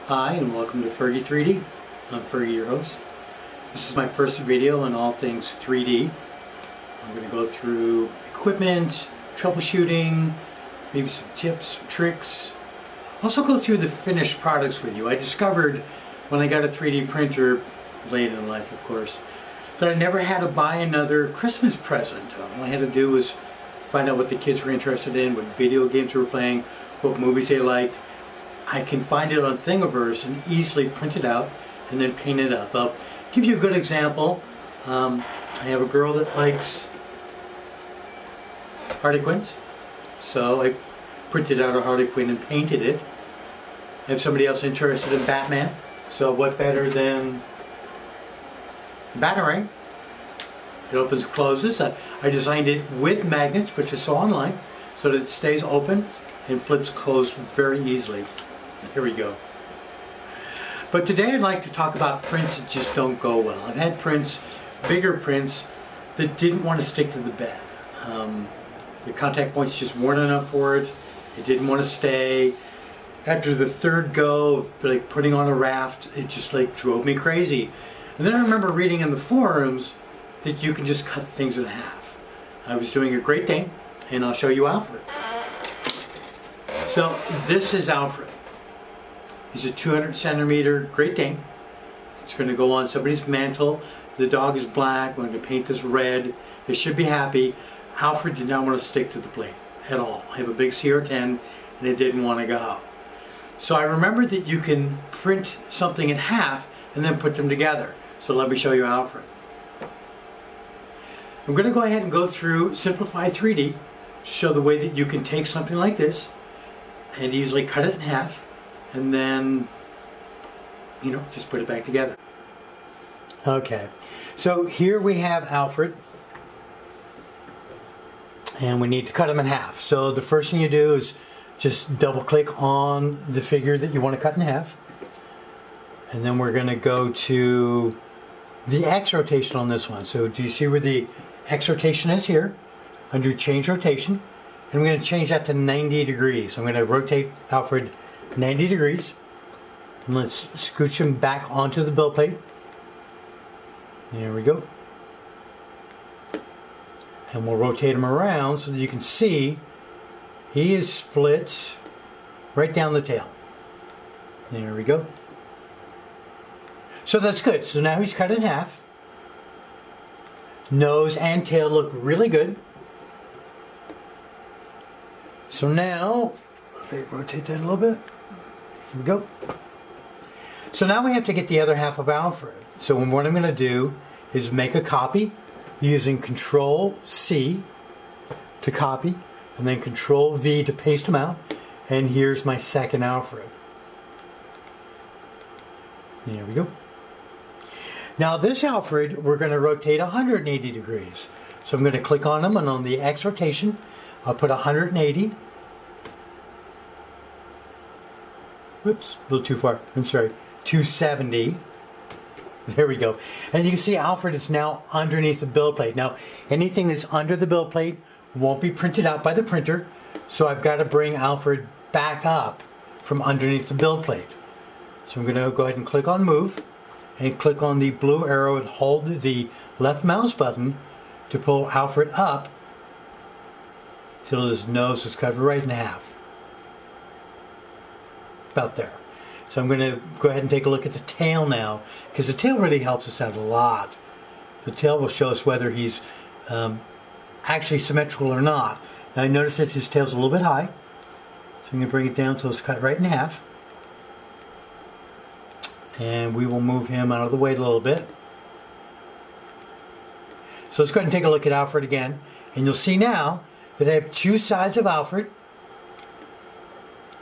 Hi and welcome to Fergie 3D. I'm Fergie, your host. This is my first video on all things 3D. I'm going to go through equipment, troubleshooting, maybe some tips, some tricks. Also go through the finished products with you. I discovered when I got a 3D printer, late in life of course, that I never had to buy another Christmas present. All I had to do was find out what the kids were interested in, what video games they were playing, what movies they liked. I can find it on Thingiverse and easily print it out and then paint it up. I'll give you a good example. I have a girl that likes Harley Quinns, so I printed out a Harley Quinn and painted it. I have somebody else interested in Batman, so what better than Batarang? It opens and closes. I designed it with magnets, which I saw online, so that it stays open and flips closed very easily. Here we go. But today I'd like to talk about prints that just don't go well. I've had prints, bigger prints, that didn't want to stick to the bed. The contact points just weren't enough for it. It didn't want to stay. After the third go of like putting on a raft, it just like drove me crazy. And then I remember reading in the forums that you can just cut things in half. I was doing a Great Dane, and I'll show you Alfred. So this is Alfred. He's a 200 centimeter Great Dane. It's going to go on somebody's mantle. The dog is black. I'm going to paint this red. They should be happy. Alfred did not want to stick to the plate at all. I have a big CR10 and it didn't want to go. So I remembered that you can print something in half and then put them together. So let me show you Alfred. I'm going to go ahead and go through Simplify 3D to show the way that you can take something like this and easily cut it in half and then, you know, just put it back together. Okay, so here we have Alfred, and we need to cut him in half. So the first thing you do is just double click on the figure that you want to cut in half, and then we're going to go to the X rotation on this one. So do you see where the X rotation is here? Undo change rotation, and I'm going to change that to 90 degrees. So I'm going to rotate Alfred 90 degrees, and let's scooch him back onto the build plate. There we go. And we'll rotate him around so that you can see he is split right down the tail. There we go. So that's good. So now he's cut in half. Nose and tail look really good. So now, let me rotate that a little bit. Here we go. So now we have to get the other half of Alfred. So what I'm going to do is make a copy using Control-C to copy, and then Control-V to paste them out. And here's my second Alfred. There we go. Now this Alfred, we're going to rotate 180 degrees. So I'm going to click on him, and on the X rotation, I'll put 180. Whoops, a little too far. I'm sorry. 270. There we go. And you can see Alfred is now underneath the build plate. Now, anything that's under the build plate won't be printed out by the printer, so I've got to bring Alfred back up from underneath the build plate. So I'm going to go ahead and click on Move, and click on the blue arrow and hold the left mouse button to pull Alfred up till his nose is cut right in half. About there. So I'm going to go ahead and take a look at the tail now, because the tail really helps us out a lot. The tail will show us whether he's actually symmetrical or not. Now I notice that his tail's a little bit high, so I'm going to bring it down so it's cut right in half. And we will move him out of the way a little bit. So let's go ahead and take a look at Alfred again, and you'll see now that I have two sides of Alfred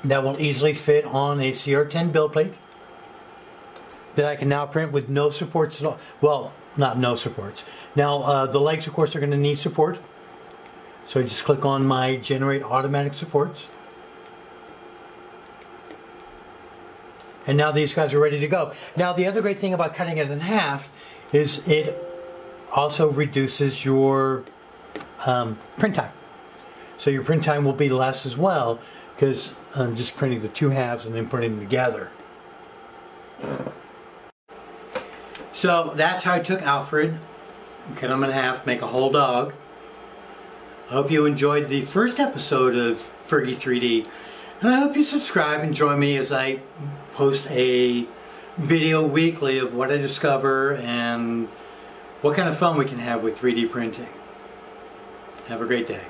that will easily fit on a CR10 build plate that I can now print with no supports at all. Well, not no supports. Now the legs of course are going to need support, so I just click on my generate automatic supports, and now these guys are ready to go. Now the other great thing about cutting it in half is it also reduces your print time. So your print time will be less as well, because I'm just printing the two halves and then putting them together. So that's how I took Alfred, cut him in half, make a whole dog. I hope you enjoyed the first episode of Fergie 3D, and I hope you subscribe and join me as I post a video weekly of what I discover and what kind of fun we can have with 3D printing. Have a great day.